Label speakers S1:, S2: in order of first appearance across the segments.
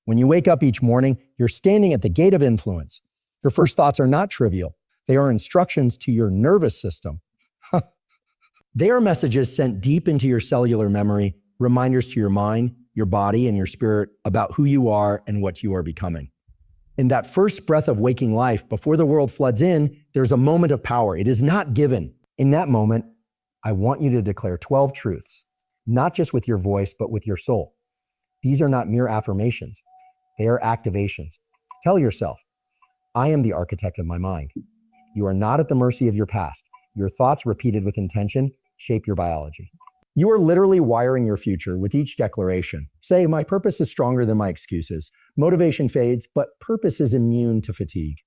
S1: When you wake up each morning, you're standing at the gate of influence. Your first thoughts are not trivial. They are instructions to your nervous system. They are messages sent deep into your cellular memory, reminders to your mind, your body, and your spirit about who you are and what you are becoming. In that first breath of waking life, before the world floods in, there's a moment of power. It is not given. In that moment, I want you to declare 12 truths, not just with your voice, but with your soul. These are not mere affirmations. They are activations. Tell yourself, I am the architect of my mind. You are not at the mercy of your past. Your thoughts repeated with intention shape your biology. You are literally wiring your future with each declaration. Say, my purpose is stronger than my excuses. Motivation fades, but purpose is immune to fatigue.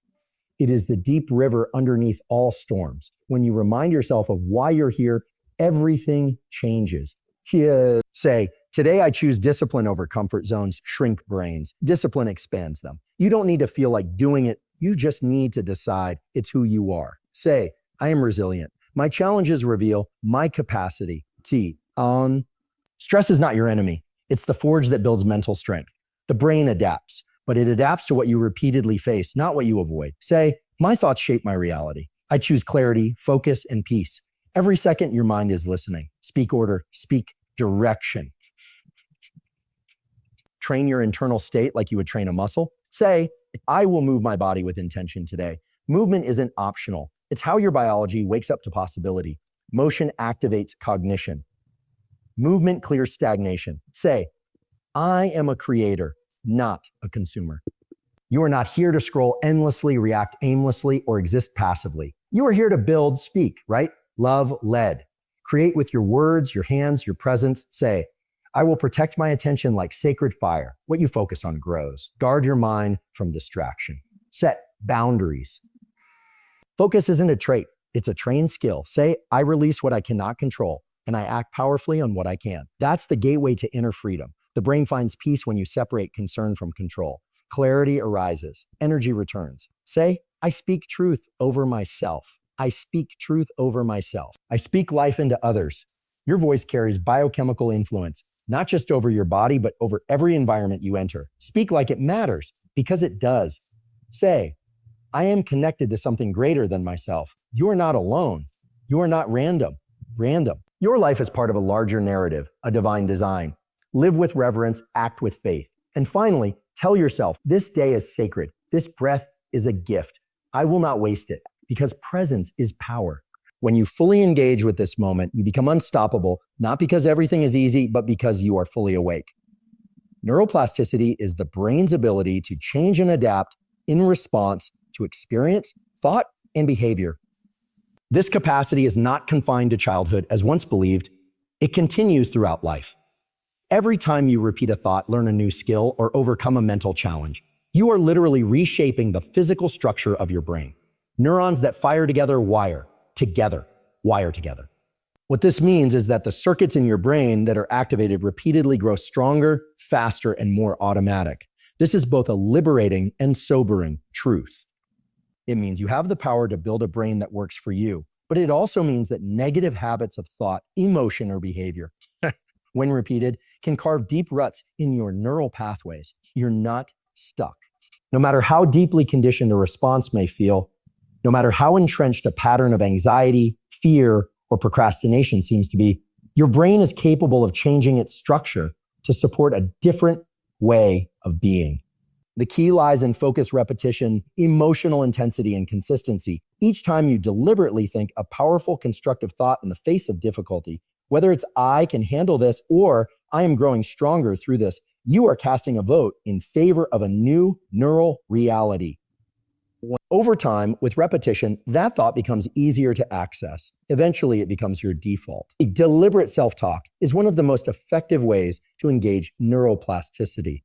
S1: It is the deep river underneath all storms. When you remind yourself of why you're here, everything changes. Say, today I choose discipline over comfort zones, shrink brains. Discipline expands them. You don't need to feel like doing it. You just need to decide it's who you are. Say, I am resilient. My challenges reveal my capacity. Stress is not your enemy. It's the forge that builds mental strength. The brain adapts, but it adapts to what you repeatedly face, not what you avoid. Say, my thoughts shape my reality. I choose clarity, focus, and peace. Every second, your mind is listening. Speak order, speak direction. Train your internal state like you would train a muscle. Say, I will move my body with intention today. Movement isn't optional. It's how your biology wakes up to possibility. Motion activates cognition. Movement clears stagnation. Say, I am a creator, not a consumer. You are not here to scroll endlessly, react aimlessly, or exist passively. You are here to build, speak, right? Love, lead. Create with your words, your hands, your presence. Say, I will protect my attention like sacred fire. What you focus on grows. Guard your mind from distraction. Set boundaries. Focus isn't a trait. It's a trained skill. Say, I release what I cannot control, and I act powerfully on what I can. That's the gateway to inner freedom. The brain finds peace when you separate concern from control. Clarity arises. Energy returns. Say, I speak truth over myself. I speak truth over myself. I speak life into others. Your voice carries biochemical influence, not just over your body, but over every environment you enter. Speak like it matters, because it does. Say, I am connected to something greater than myself. You are not alone. You are not random. Your life is part of a larger narrative, a divine design. Live with reverence, act with faith. And finally, tell yourself, this day is sacred. This breath is a gift. I will not waste it, because presence is power. When you fully engage with this moment, you become unstoppable, not because everything is easy, but because you are fully awake. Neuroplasticity is the brain's ability to change and adapt in response to experience, thought, and behavior. This capacity is not confined to childhood, as once believed. It continues throughout life. Every time you repeat a thought, learn a new skill, or overcome a mental challenge, you are literally reshaping the physical structure of your brain. Neurons that fire together wire together. What this means is that the circuits in your brain that are activated repeatedly grow stronger, faster, and more automatic. This is both a liberating and sobering truth. It means you have the power to build a brain that works for you, but it also means that negative habits of thought, emotion, or behavior, when repeated, can carve deep ruts in your neural pathways. You're not stuck. No matter how deeply conditioned a response may feel, no matter how entrenched a pattern of anxiety, fear, or procrastination seems to be, your brain is capable of changing its structure to support a different way of being. The key lies in focus, repetition, emotional intensity, and consistency. Each time you deliberately think a powerful, constructive thought in the face of difficulty, whether it's I can handle this or I am growing stronger through this, you are casting a vote in favor of a new neural reality. Over time, with repetition, that thought becomes easier to access. Eventually, it becomes your default. A deliberate self-talk is one of the most effective ways to engage neuroplasticity.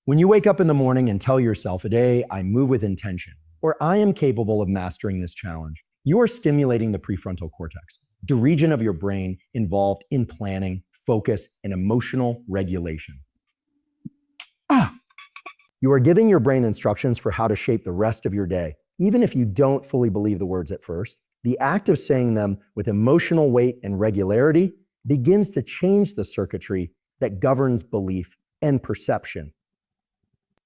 S1: When you wake up in the morning and tell yourself, today I move with intention, or I am capable of mastering this challenge, you are stimulating the prefrontal cortex, the region of your brain involved in planning, focus, and emotional regulation. You are giving your brain instructions for how to shape the rest of your day. Even if you don't fully believe the words at first, the act of saying them with emotional weight and regularity begins to change the circuitry that governs belief and perception.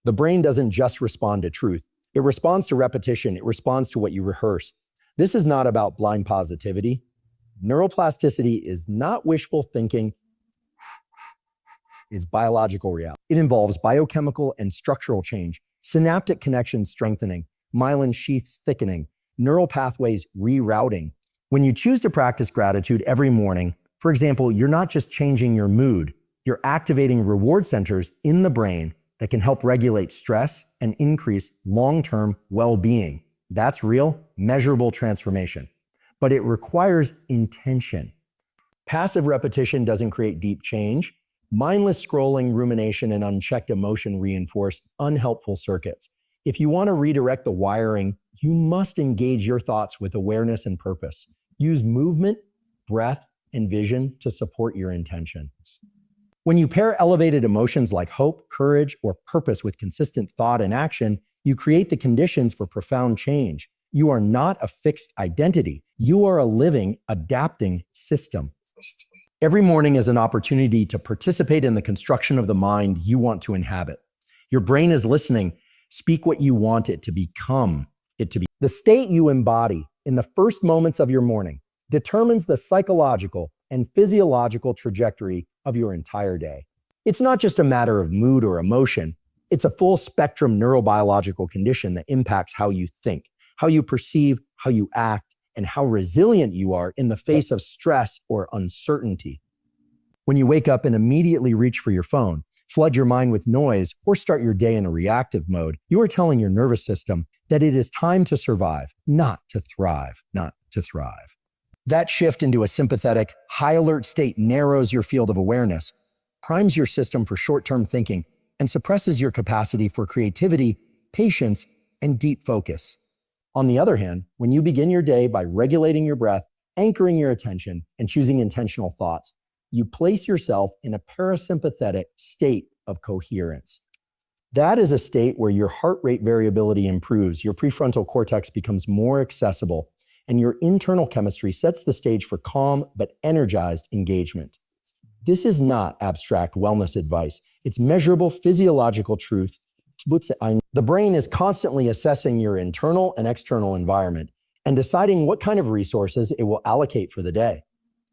S1: The brain doesn't just respond to truth. It responds to repetition. It responds to what you rehearse. This is not about blind positivity. Neuroplasticity is not wishful thinking. It's biological reality. It involves biochemical and structural change, synaptic connections strengthening, myelin sheaths thickening, neural pathways rerouting. When you choose to practice gratitude every morning, for example, you're not just changing your mood, you're activating reward centers in the brain that can help regulate stress and increase long-term well-being. That's real, measurable transformation. But it requires intention. Passive repetition doesn't create deep change. Mindless scrolling, rumination, and unchecked emotion reinforce unhelpful circuits. If you want to redirect the wiring, you must engage your thoughts with awareness and purpose. Use movement, breath, and vision to support your intention. When you pair elevated emotions like hope, courage, or purpose with consistent thought and action, you create the conditions for profound change. You are not a fixed identity. You are a living, adapting system. Every morning is an opportunity to participate in the construction of the mind you want to inhabit. Your brain is listening. Speak what you want it to become. The state you embody in the first moments of your morning determines the psychological and physiological trajectory of your entire day. It's not just a matter of mood or emotion. It's a full spectrum neurobiological condition that impacts how you think, how you perceive, how you act, and how resilient you are in the face of stress or uncertainty. When you wake up and immediately reach for your phone, flood your mind with noise, or start your day in a reactive mode, you are telling your nervous system that it is time to survive, not to thrive. That shift into a sympathetic, high alert state narrows your field of awareness, primes your system for short-term thinking, and suppresses your capacity for creativity, patience, and deep focus. On the other hand, when you begin your day by regulating your breath, anchoring your attention, and choosing intentional thoughts, you place yourself in a parasympathetic state of coherence. That is a state where your heart rate variability improves, your prefrontal cortex becomes more accessible, and your internal chemistry sets the stage for calm but energized engagement. This is not abstract wellness advice. It's measurable physiological truth. The brain is constantly assessing your internal and external environment and deciding what kind of resources it will allocate for the day.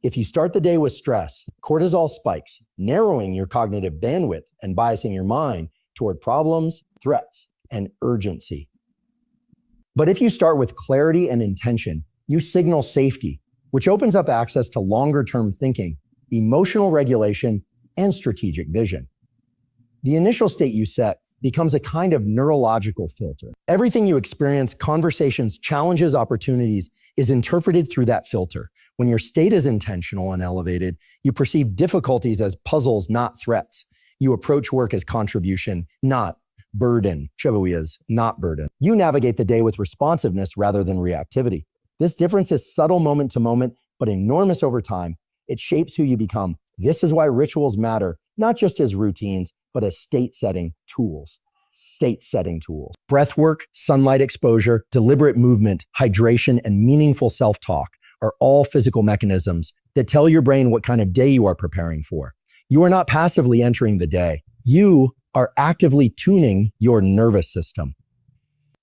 S1: If you start the day with stress, cortisol spikes, narrowing your cognitive bandwidth and biasing your mind toward problems, threats, and urgency. But if you start with clarity and intention, you signal safety, which opens up access to longer-term thinking, emotional regulation, and strategic vision. The initial state you set becomes a kind of neurological filter. Everything you experience, conversations, challenges, opportunities, is interpreted through that filter. When your state is intentional and elevated, you perceive difficulties as puzzles, not threats. You approach work as contribution, not burden. Is not burden. You navigate the day with responsiveness rather than reactivity. This difference is subtle moment to moment, but enormous over time. It shapes who you become. This is why rituals matter, not just as routines, but as state-setting tools. Breath work, sunlight exposure, deliberate movement, hydration, and meaningful self-talk are all physical mechanisms that tell your brain what kind of day you are preparing for. You are not passively entering the day. You are actively tuning your nervous system.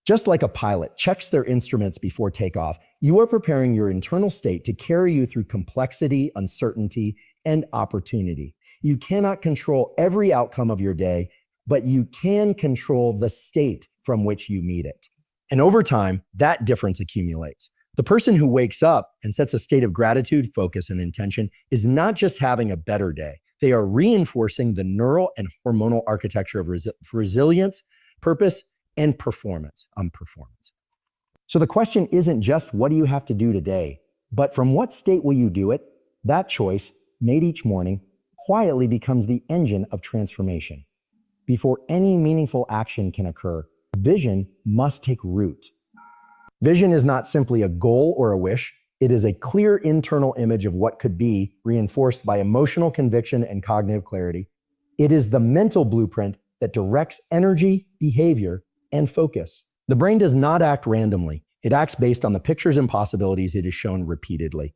S1: Just like a pilot checks their instruments before takeoff, you are preparing your internal state to carry you through complexity, uncertainty, and opportunity. You cannot control every outcome of your day, but you can control the state from which you meet it. And over time, that difference accumulates. The person who wakes up and sets a state of gratitude, focus, and intention is not just having a better day. They are reinforcing the neural and hormonal architecture of resilience, purpose, and performance. So the question isn't just what do you have to do today, but from what state will you do it? That choice, made each morning, quietly becomes the engine of transformation. Before any meaningful action can occur, vision must take root. Vision is not simply a goal or a wish. It is a clear internal image of what could be, reinforced by emotional conviction and cognitive clarity. It is the mental blueprint that directs energy, behavior, and focus. The brain does not act randomly. It acts based on the pictures and possibilities it is shown repeatedly.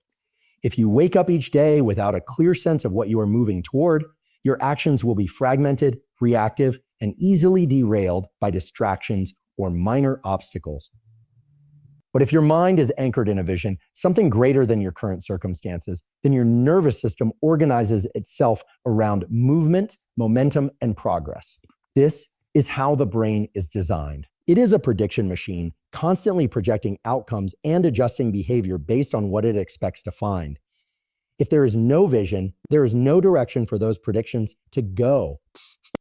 S1: If you wake up each day without a clear sense of what you are moving toward, your actions will be fragmented, reactive, and easily derailed by distractions or minor obstacles. But if your mind is anchored in a vision, something greater than your current circumstances, then your nervous system organizes itself around movement, momentum, and progress. This is how the brain is designed. It is a prediction machine, constantly projecting outcomes and adjusting behavior based on what it expects to find. If there is no vision, there is no direction for those predictions to go.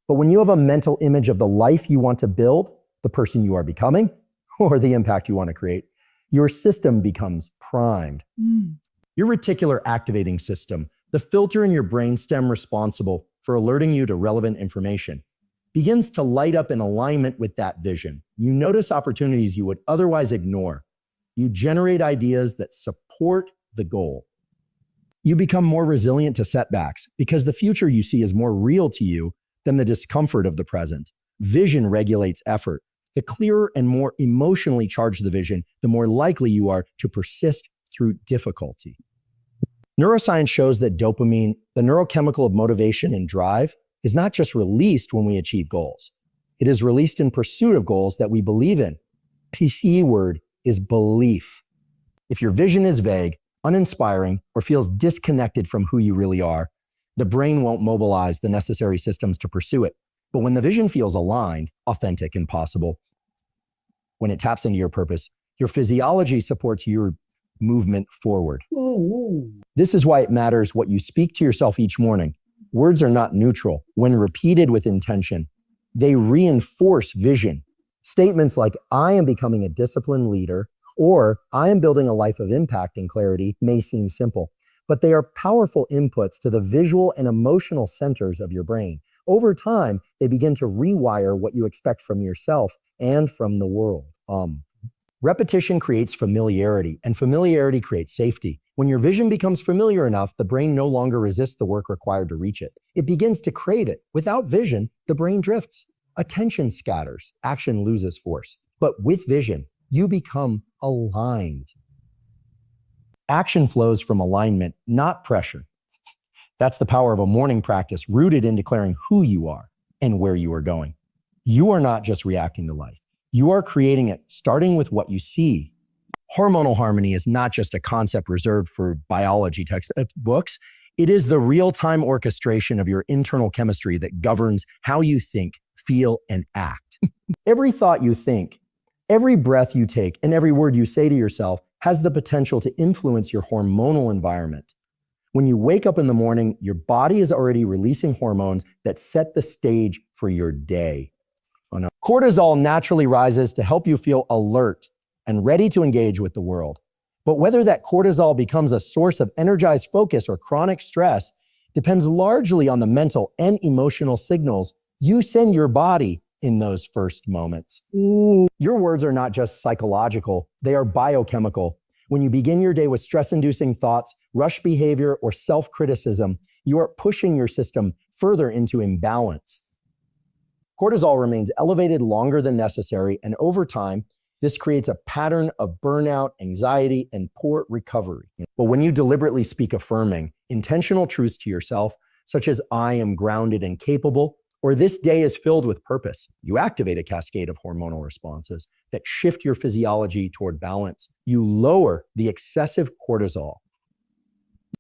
S1: But when you have a mental image of the life you want to build, the person you are becoming, or the impact you want to create, your system becomes primed. Your reticular activating system, the filter in your brainstem responsible for alerting you to relevant information, begins to light up in alignment with that vision. You notice opportunities you would otherwise ignore. You generate ideas that support the goal. You become more resilient to setbacks because the future you see is more real to you than the discomfort of the present. Vision regulates effort. The clearer and more emotionally charged the vision, the more likely you are to persist through difficulty. Neuroscience shows that dopamine, the neurochemical of motivation and drive, is not just released when we achieve goals. It is released in pursuit of goals that we believe in. The key word is belief. If your vision is vague, uninspiring, or feels disconnected from who you really are, the brain won't mobilize the necessary systems to pursue it. But when the vision feels aligned, authentic, and possible, when it taps into your purpose, your physiology supports your movement forward. This is why it matters what you speak to yourself each morning. Words are not neutral. When repeated with intention, they reinforce vision. Statements like, I am becoming a disciplined leader, or I am building a life of impact and clarity may seem simple, but they are powerful inputs to the visual and emotional centers of your brain. Over time, they begin to rewire what you expect from yourself and from the world. Repetition creates familiarity, and familiarity creates safety. When your vision becomes familiar enough, the brain no longer resists the work required to reach it. It begins to crave it. Without vision, the brain drifts. Attention scatters. Action loses force. But with vision, you become aligned. Action flows from alignment, not pressure. That's the power of a morning practice rooted in declaring who you are and where you are going. You are not just reacting to life. You are creating it, starting with what you see. Hormonal harmony is not just a concept reserved for biology textbooks. It is the real-time orchestration of your internal chemistry that governs how you think, feel, and act. Every thought you think, every breath you take, and every word you say to yourself has the potential to influence your hormonal environment. When you wake up in the morning, your body is already releasing hormones that set the stage for your day. Cortisol naturally rises to help you feel alert and ready to engage with the world. But whether that cortisol becomes a source of energized focus or chronic stress depends largely on the mental and emotional signals you send your body in those first moments. Your words are not just psychological, they are biochemical. When you begin your day with stress-inducing thoughts, rush behavior, or self-criticism, you are pushing your system further into imbalance. Cortisol remains elevated longer than necessary, and over time, this creates a pattern of burnout, anxiety, and poor recovery. But when you deliberately speak affirming, intentional truths to yourself, such as I am grounded and capable, or this day is filled with purpose, you activate a cascade of hormonal responses that shift your physiology toward balance. You lower the excessive cortisol.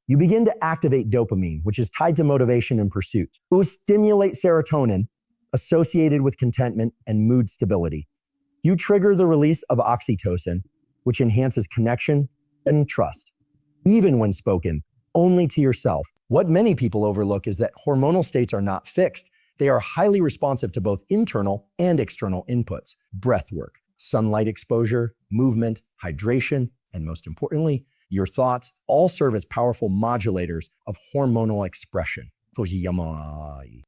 S1: You begin to activate dopamine, which is tied to motivation and pursuit. It will stimulate serotonin, associated with contentment and mood stability. You trigger the release of oxytocin, which enhances connection and trust, even when spoken only to yourself. What many people overlook is that hormonal states are not fixed. They are highly responsive to both internal and external inputs. Breath work, sunlight exposure, movement, hydration, and most importantly, your thoughts all serve as powerful modulators of hormonal expression.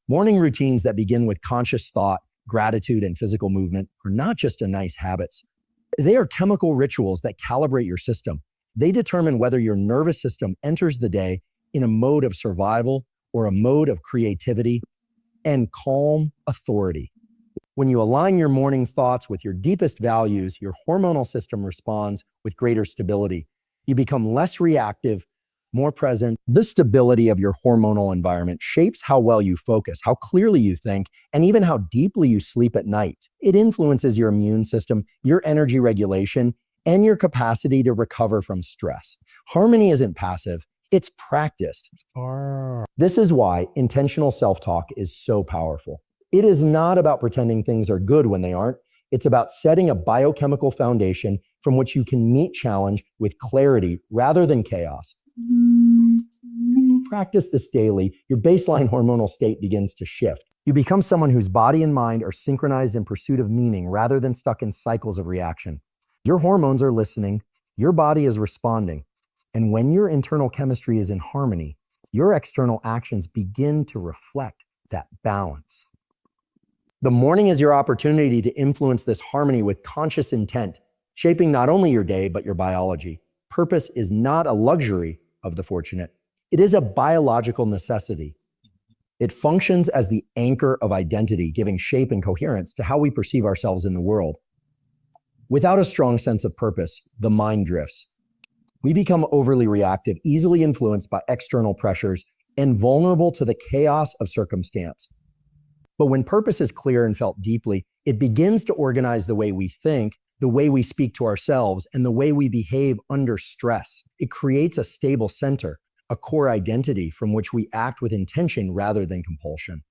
S1: Morning routines that begin with conscious thought, gratitude, and physical movement are not just nice habits. They are chemical rituals that calibrate your system. They determine whether your nervous system enters the day in a mode of survival or a mode of creativity and calm authority. When you align your morning thoughts with your deepest values, your hormonal system responds with greater stability. You become less reactive, more present. The stability of your hormonal environment shapes how well you focus, how clearly you think, and even how deeply you sleep at night. It influences your immune system, your energy regulation, and your capacity to recover from stress. Harmony isn't passive, it's practiced. This is why intentional self-talk is so powerful. It is not about pretending things are good when they aren't. It's about setting a biochemical foundation from which you can meet challenge with clarity rather than chaos. Practice this daily, your baseline hormonal state begins to shift. You become someone whose body and mind are synchronized in pursuit of meaning rather than stuck in cycles of reaction. Your hormones are listening, your body is responding, and when your internal chemistry is in harmony, your external actions begin to reflect that balance. The morning is your opportunity to influence this harmony with conscious intent, shaping not only your day, but your biology. Purpose is not a luxury of the fortunate. It is a biological necessity. It functions as the anchor of identity, giving shape and coherence to how we perceive ourselves in the world. Without a strong sense of purpose, the mind drifts. We become overly reactive, easily influenced by external pressures, and vulnerable to the chaos of circumstance. But when purpose is clear and felt deeply, it begins to organize the way we think, the way we speak to ourselves, and the way we behave under stress. It creates a stable center, a core identity from which we act with intention rather than compulsion.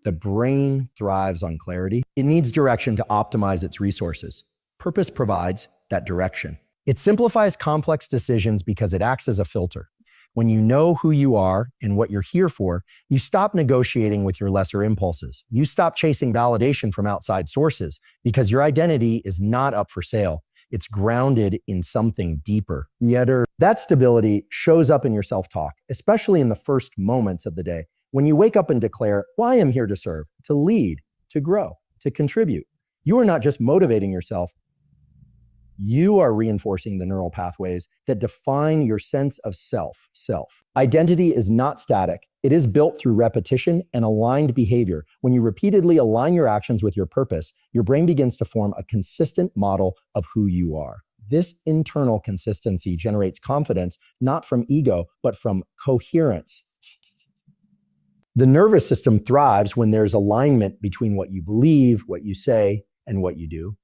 S1: The brain thrives on clarity. It needs direction to optimize its resources. Purpose provides that direction. It simplifies complex decisions because it acts as a filter. When you know who you are and what you're here for, you stop negotiating with your lesser impulses. You stop chasing validation from outside sources because your identity is not up for sale. It's grounded in something deeper. Yet that stability shows up in your self-talk, especially in the first moments of the day. When you wake up and declare, well, I am here to serve, to lead, to grow, to contribute. You are not just motivating yourself, you are reinforcing the neural pathways that define your sense of self. Identity is not static. It is built through repetition and aligned behavior. When you repeatedly align your actions with your purpose, your brain begins to form a consistent model of who you are. This internal consistency generates confidence, not from ego, but from coherence. The nervous system thrives when there's alignment between what you believe, what you say, and what you do.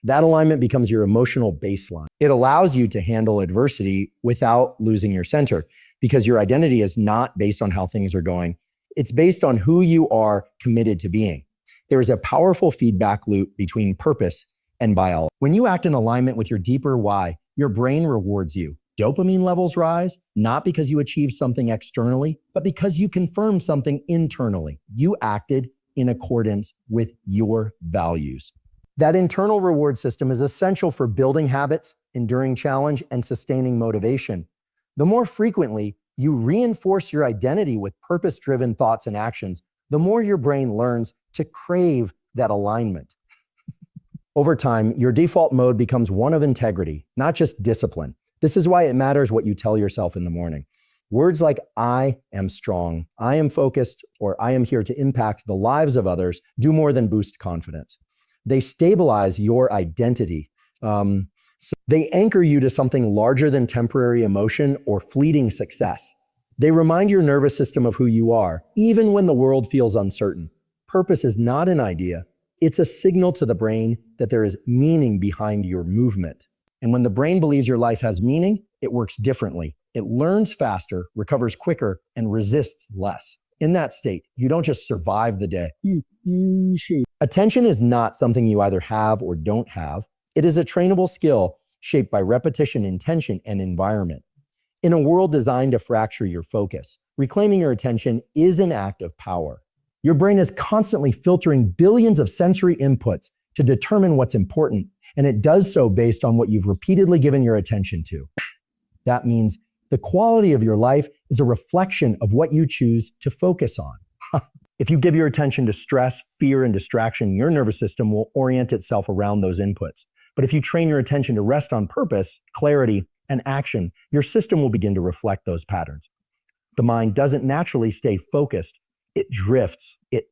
S1: That alignment becomes your emotional baseline. It allows you to handle adversity without losing your center because your identity is not based on how things are going. It's based on who you are committed to being. There is a powerful feedback loop between purpose and biology. When you act in alignment with your deeper why, your brain rewards you. Dopamine levels rise, not because you achieved something externally, but because you confirmed something internally. You acted in accordance with your values. That internal reward system is essential for building habits, enduring challenge, and sustaining motivation. The more frequently you reinforce your identity with purpose-driven thoughts and actions, the more your brain learns to crave that alignment. Over time, your default mode becomes one of integrity, not just discipline. This is why it matters what you tell yourself in the morning. Words like, I am strong, I am focused, or I am here to impact the lives of others do more than boost confidence. They stabilize your identity. So they anchor you to something larger than temporary emotion or fleeting success. They remind your nervous system of who you are, even when the world feels uncertain. Purpose is not an idea. It's a signal to the brain that there is meaning behind your movement. And when the brain believes your life has meaning, it works differently. It learns faster, recovers quicker, and resists less. In that state, you don't just survive the day. Attention is not something you either have or don't have. It is a trainable skill shaped by repetition, intention, and environment. In a world designed to fracture your focus, reclaiming your attention is an act of power. Your brain is constantly filtering billions of sensory inputs to determine what's important, and it does so based on what you've repeatedly given your attention to. That means the quality of your life is a reflection of what you choose to focus on. If you give your attention to stress, fear, and distraction, your nervous system will orient itself around those inputs. But if you train your attention to rest on purpose, clarity, and action, your system will begin to reflect those patterns. The mind doesn't naturally stay focused. It drifts. It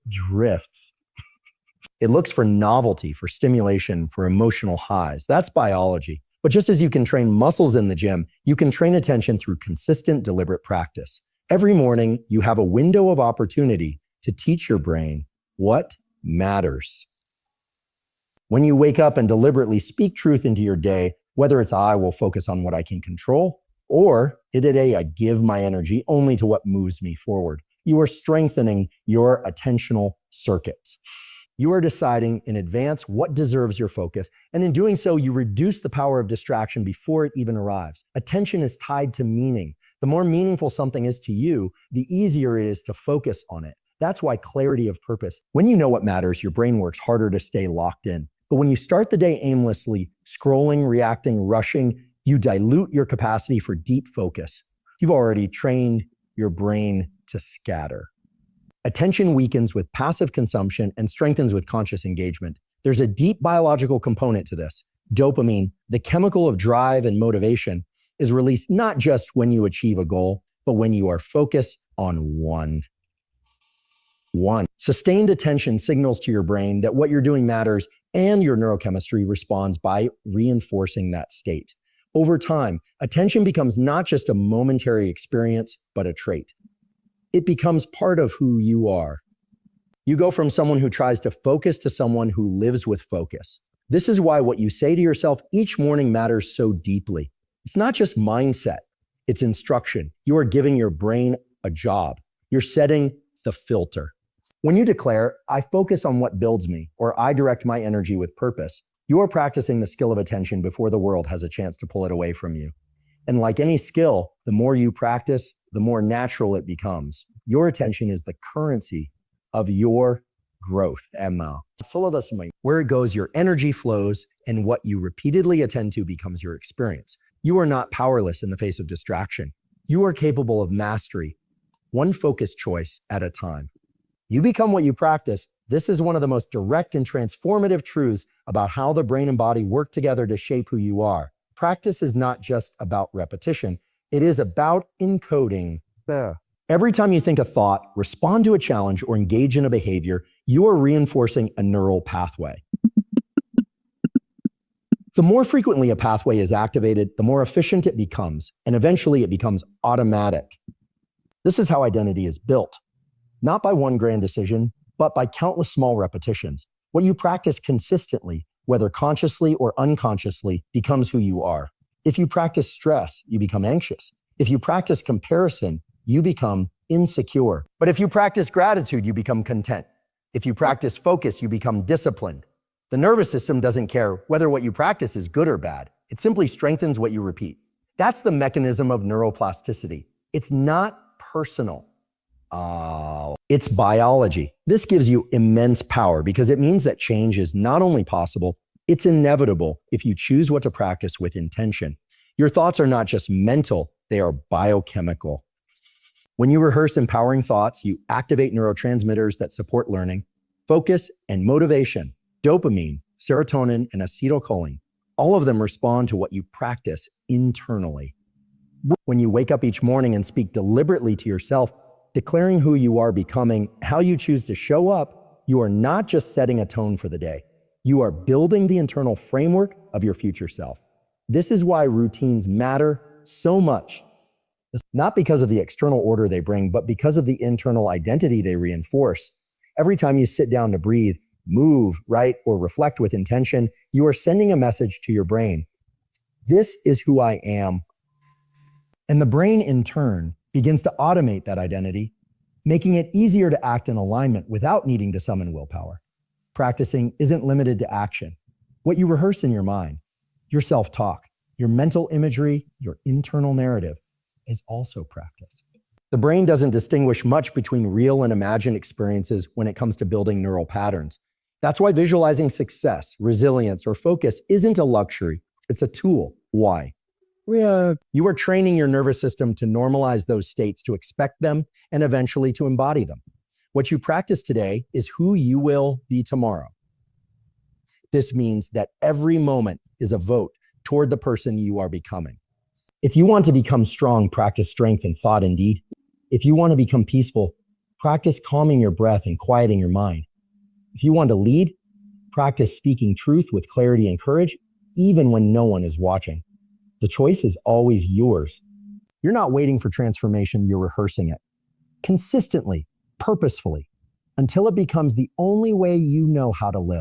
S1: looks for novelty, for stimulation, for emotional highs. That's biology. But just as you can train muscles in the gym, you can train attention through consistent, deliberate practice. Every morning, you have a window of opportunity to teach your brain what matters. When you wake up and deliberately speak truth into your day, whether it's I will focus on what I can control, or today I give my energy only to what moves me forward, you are strengthening your attentional circuits. You are deciding in advance what deserves your focus, and in doing so, you reduce the power of distraction before it even arrives. Attention is tied to meaning. The more meaningful something is to you, the easier it is to focus on it. That's why clarity of purpose. When you know what matters, your brain works harder to stay locked in. But when you start the day aimlessly, scrolling, reacting, rushing, you dilute your capacity for deep focus. You've already trained your brain to scatter. Attention weakens with passive consumption and strengthens with conscious engagement. There's a deep biological component to this. Dopamine, the chemical of drive and motivation, is released not just when you achieve a goal, but when you are focused on one. Sustained attention signals to your brain that what you're doing matters, and your neurochemistry responds by reinforcing that state. Over time, attention becomes not just a momentary experience, but a trait. It becomes part of who you are. You go from someone who tries to focus to someone who lives with focus. This is why what you say to yourself each morning matters so deeply. It's not just mindset, it's instruction. You are giving your brain a job. You're setting the filter. When you declare, I focus on what builds me, or I direct my energy with purpose, you are practicing the skill of attention before the world has a chance to pull it away from you. And like any skill, the more you practice, the more natural it becomes. Your attention is the currency of your growth. Where it goes, your energy flows, and what you repeatedly attend to becomes your experience. You are not powerless in the face of distraction. You are capable of mastery, one focused choice at a time. You become what you practice. This is one of the most direct and transformative truths about how the brain and body work together to shape who you are. Practice is not just about repetition. It is about encoding. Every time you think a thought, respond to a challenge, or engage in a behavior, you are reinforcing a neural pathway. The more frequently a pathway is activated, the more efficient it becomes, and eventually it becomes automatic. This is how identity is built. Not by one grand decision, but by countless small repetitions. What you practice consistently, whether consciously or unconsciously, becomes who you are. If you practice stress, you become anxious. If you practice comparison, you become insecure. But if you practice gratitude, you become content. If you practice focus, you become disciplined. The nervous system doesn't care whether what you practice is good or bad. It simply strengthens what you repeat. That's the mechanism of neuroplasticity. It's not personal. It's biology. This gives you immense power because it means that change is not only possible, it's inevitable if you choose what to practice with intention. Your thoughts are not just mental, they are biochemical. When you rehearse empowering thoughts, you activate neurotransmitters that support learning, focus, and motivation. Dopamine, serotonin, and acetylcholine. All of them respond to what you practice internally. When you wake up each morning and speak deliberately to yourself, declaring who you are becoming, how you choose to show up, you are not just setting a tone for the day. You are building the internal framework of your future self. This is why routines matter so much. Not because of the external order they bring, but because of the internal identity they reinforce. Every time you sit down to breathe, move, write, or reflect with intention, you are sending a message to your brain. This is who I am. And the brain, in turn, begins to automate that identity, making it easier to act in alignment without needing to summon willpower. Practicing isn't limited to action. What you rehearse in your mind, your self-talk, your mental imagery, your internal narrative is also practice. The brain doesn't distinguish much between real and imagined experiences when it comes to building neural patterns. That's why visualizing success, resilience, or focus isn't a luxury. It's a tool. Why? You are training your nervous system to normalize those states, to expect them, and eventually to embody them. What you practice today is who you will be tomorrow. This means that every moment is a vote toward the person you are becoming. If you want to become strong, practice strength in thought and deed. If you want to become peaceful, practice calming your breath and quieting your mind. If you want to lead, practice speaking truth with clarity and courage. even when no one is watching. The choice is always yours. You're not waiting for transformation, you're rehearsing it. Consistently, purposefully, until it becomes the only way you know how to live.